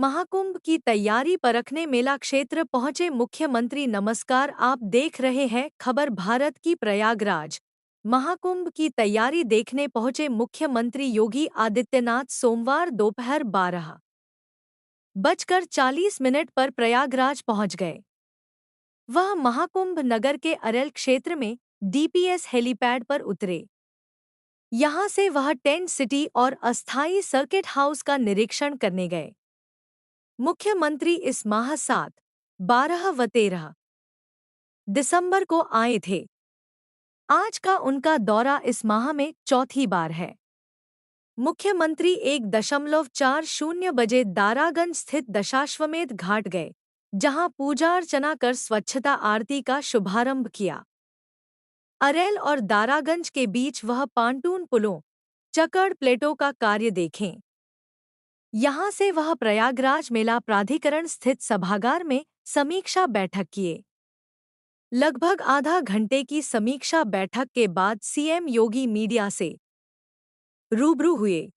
महाकुंभ की तैयारी परखने मेला क्षेत्र पहुंचे मुख्यमंत्री। नमस्कार, आप देख रहे हैं खबर भारत की। प्रयागराज महाकुंभ की तैयारी देखने पहुंचे मुख्यमंत्री योगी आदित्यनाथ सोमवार दोपहर 12:40 पर प्रयागराज पहुंच गए। वह महाकुंभ नगर के अरेल क्षेत्र में डीपीएस हेलीपैड पर उतरे। यहां से वह टेंट सिटी और अस्थायी सर्किट हाउस का निरीक्षण करने गए। मुख्यमंत्री इस माह 7, 12 व 13 दिसंबर को आए थे। आज का उनका दौरा इस माह में चौथी बार है। मुख्यमंत्री 1:40 बजे दारागंज स्थित दशाश्वमेध घाट गए, जहां पूजा अर्चना कर स्वच्छता आरती का शुभारंभ किया। अरेल और दारागंज के बीच वह पांटून पुलों, चकड़ प्लेटों का कार्य देखें। यहां से वह प्रयागराज मेला प्राधिकरण स्थित सभागार में समीक्षा बैठक किए। लगभग आधा घंटे की समीक्षा बैठक के बाद सीएम योगी मीडिया से रूबरू हुए।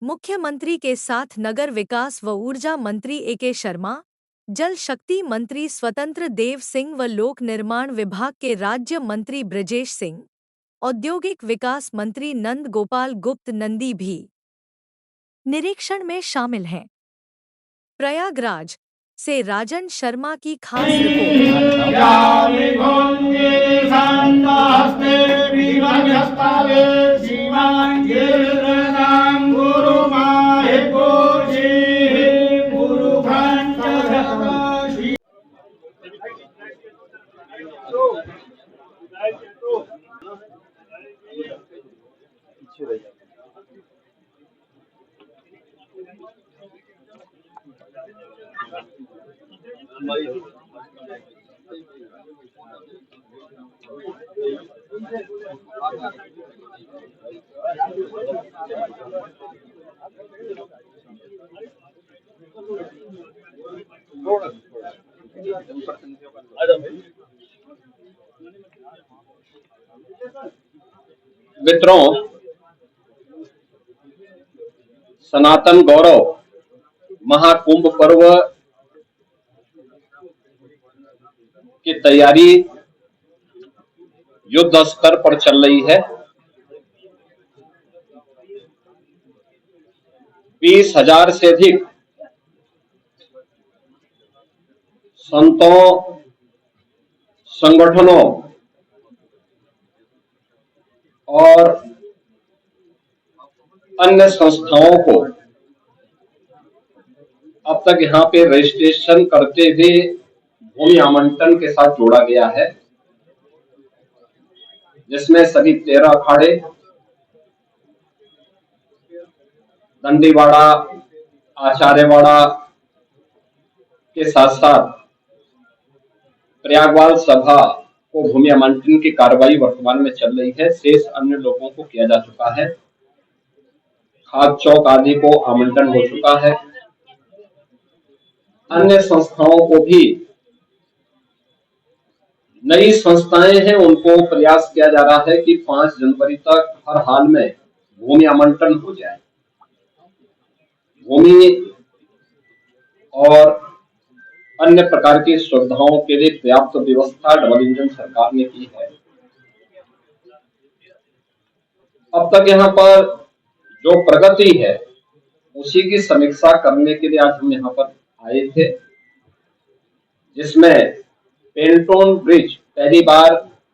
मुख्यमंत्री के साथ नगर विकास व ऊर्जा मंत्री एके शर्मा, जल शक्ति मंत्री स्वतंत्र देव सिंह व लोक निर्माण विभाग के राज्य मंत्री ब्रजेश सिंह, औद्योगिक विकास मंत्री नंद गोपाल गुप्त नंदी भी निरीक्षण में शामिल हैं। प्रयागराज से राजन शर्मा की खास रिपोर्ट। मित्रों, सनातन गौरव महाकुंभ पर्व की तैयारी युद्ध स्तर पर चल रही है। 20,000 से अधिक संतों, संगठनों और अन्य संस्थाओं को अब तक यहाँ पे रजिस्ट्रेशन करते हुए भूमि आवंटन के साथ जोड़ा गया है, जिसमें सभी 13 अखाड़े, दंडीवाड़ा, आचार्यवाड़ा के साथ साथ प्रयागवाल सभा को भूमि आवंटन की कार्रवाई वर्तमान में चल रही है। शेष अन्य लोगों को किया जा चुका है। खाद चौक आदि को आवंटन हो चुका है। अन्य संस्थाओं को भी, नई संस्थाएं हैं, उनको प्रयास किया जा रहा है कि 5 जनवरी तक हर हाल में भूमि आवंटन हो जाए। भूमि और अन्य प्रकार की सुविधाओं के लिए पर्याप्त व्यवस्था डबल इंजन सरकार ने की है। अब तक यहाँ पर जो प्रगति है उसी की समीक्षा करने के लिए आज हम यहाँ पर आए थे, जिसमें पेंटोन ब्रिज पहली बार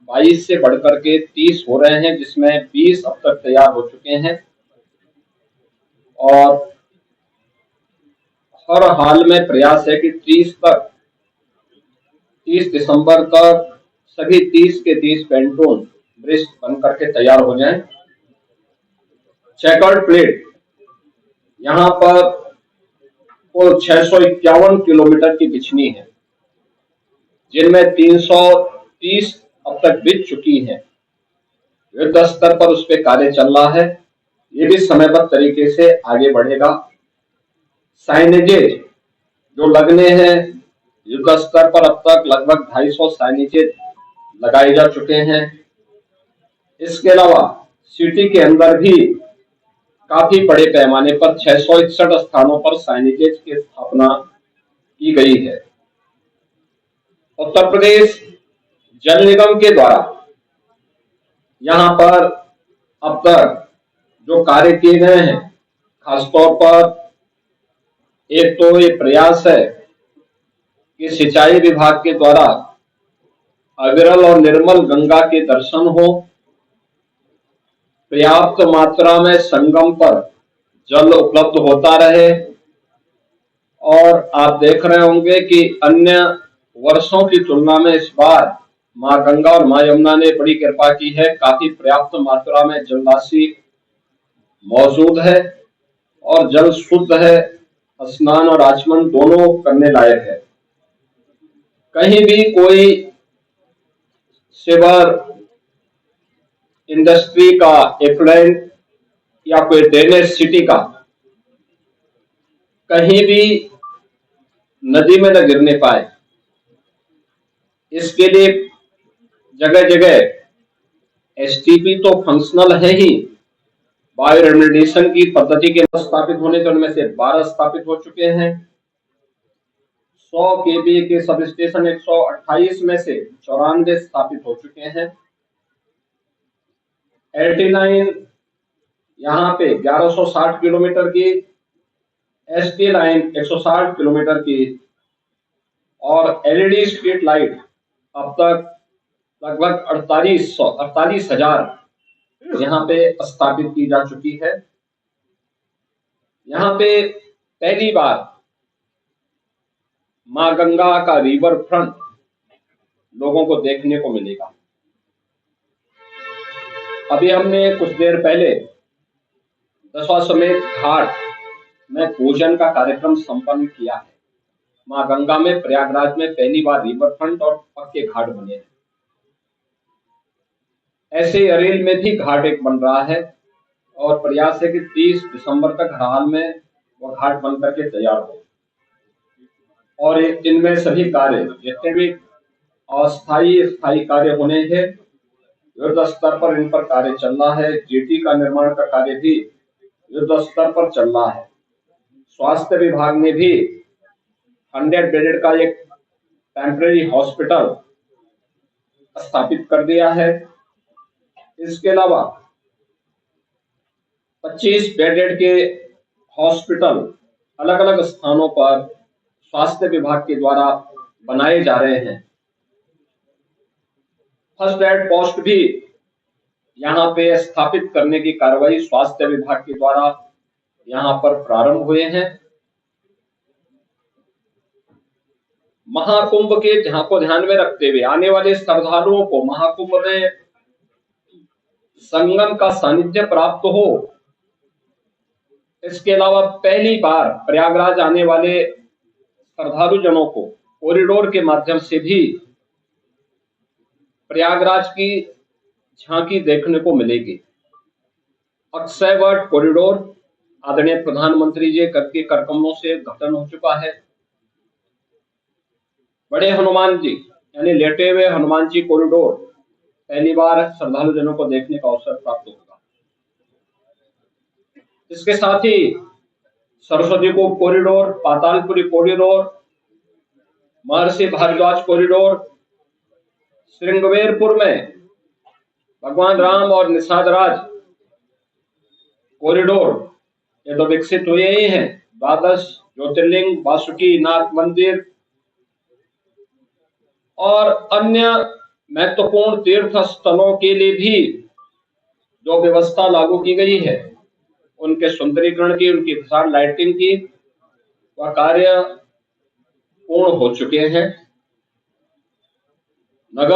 22 से बढ़कर के 30 हो रहे हैं, जिसमें 20 अब तक तैयार हो चुके हैं और हर हाल में प्रयास है कि 30 दिसंबर तक सभी 30 के 30 पेंटोन ब्रिज बन करके तैयार हो जाएं। चेकर्ड प्लेट यहाँ पर कुल 651 किलोमीटर की बिछनी है, जिनमें 330 अब तक बिछ चुकी है। युद्ध स्तर पर उस पर कार्य चल रहा है। ये भी समयबद्ध तरीके से आगे बढ़ेगा। साइनेजेज जो लगने हैं, युद्ध स्तर पर अब तक लगभग 250 साइनेजेज लगाए जा चुके हैं। इसके अलावा सिटी के अंदर भी काफी बड़े पैमाने पर 661 स्थानों पर साइनेजेज की स्थापना की गई है। उत्तर प्रदेश जल निगम के द्वारा यहाँ पर अब तक जो कार्य किए गए हैं, खासतौर पर एक तो ये प्रयास है कि सिंचाई विभाग के द्वारा अविरल और निर्मल गंगा के दर्शन हो, पर्याप्त मात्रा में संगम पर जल उपलब्ध होता रहे। और आप देख रहे होंगे कि अन्य वर्षों की तुलना में इस बार मां गंगा और मां यमुना ने बड़ी कृपा की है, काफी पर्याप्त मात्रा में जल राशि मौजूद है और जल शुद्ध है, स्नान और आचमन दोनों करने लायक है। कहीं भी कोई सिवर इंडस्ट्री का एफ्लुएंट या कोई ड्रेनेज सिटी का कहीं भी नदी में न गिरने पाए, इसके लिए जगह जगह एसटीपी तो फंक्शनल है ही, बायो रेमेडिएशन की पद्धति के स्थापित होने थे, उनमें से 12 स्थापित हो चुके हैं। 100 केवी के सब स्टेशन 128 में से 94 स्थापित हो चुके हैं। एलटी लाइन यहाँ पे 1160 किलोमीटर की, एसटी लाइन 160 किलोमीटर की और एलईडी स्ट्रीट लाइट अब तक लगभग 48,000 यहाँ पे स्थापित की जा चुकी है। यहाँ पे पहली बार मां गंगा का रिवर फ्रंट लोगों को देखने को मिलेगा। अभी हमने कुछ देर पहले दशाश्वमेध घाट में पूजन का कार्यक्रम संपन्न किया है। मां गंगा में प्रयागराज में पहली बार रिवर फ्रंट और पक्के घाट बने हैं। ऐसे अरेल में भी घाट एक बन रहा है और प्रयास है कि 30 दिसंबर तक हर हाल में वह घाट बन करके तैयार हो। और इनमें सभी कार्य जितने भी अस्थायी स्थायी कार्य होने हैं, युद्ध स्तर पर इन पर कार्य चल रहा है। जेटी का निर्माण का कार्य भी युद्ध स्तर पर चल रहा है। स्वास्थ्य विभाग ने भी 100 बेडेड का एक टेम्परेरी हॉस्पिटल स्थापित कर दिया है। इसके अलावा 25 बेडेड के हॉस्पिटल अलग अलग स्थानों पर स्वास्थ्य विभाग के द्वारा बनाए जा रहे हैं। फर्स्ट एड पोस्ट भी यहाँ पे स्थापित करने की कार्रवाई स्वास्थ्य विभाग के द्वारा यहाँ पर प्रारंभ हुए हैं। महाकुंभ के को ध्यान में रखते हुए आने वाले श्रद्धालुओं को महाकुंभ में संगम का सानिध्य प्राप्त हो। इसके अलावा पहली बार प्रयागराज आने वाले श्रद्धालु जनों को कॉरिडोर के माध्यम से भी प्रयागराज की झांकी देखने को मिलेगी। अक्षयवट कॉरिडोर आदरणीय प्रधानमंत्री जी के करकमलों से गठन हो चुका है। बड़े हनुमान जी यानी लेटे हुए हनुमान जी कॉरिडोर पहली बार श्रद्धालु जनों को देखने का अवसर प्राप्त होगा। इसके साथ ही सरस्वती को कॉरिडोर, पातालपुरी कॉरिडोर, महर्षि भारद्वाज कॉरिडोर, श्रृंगवेरपुर में भगवान राम और निषाद राज कॉरिडोर ये तो विकसित हुए ही हैं। 12 ज्योतिर्लिंग, वासुकी नाथ मंदिर और अन्य महत्वपूर्ण तीर्थ स्थलों के लिए भी जो व्यवस्था लागू की गई है, उनके सुंदरीकरण की, उनकी विशाल लाइटिंग की वह कार्य पूर्ण हो चुके हैं। नगर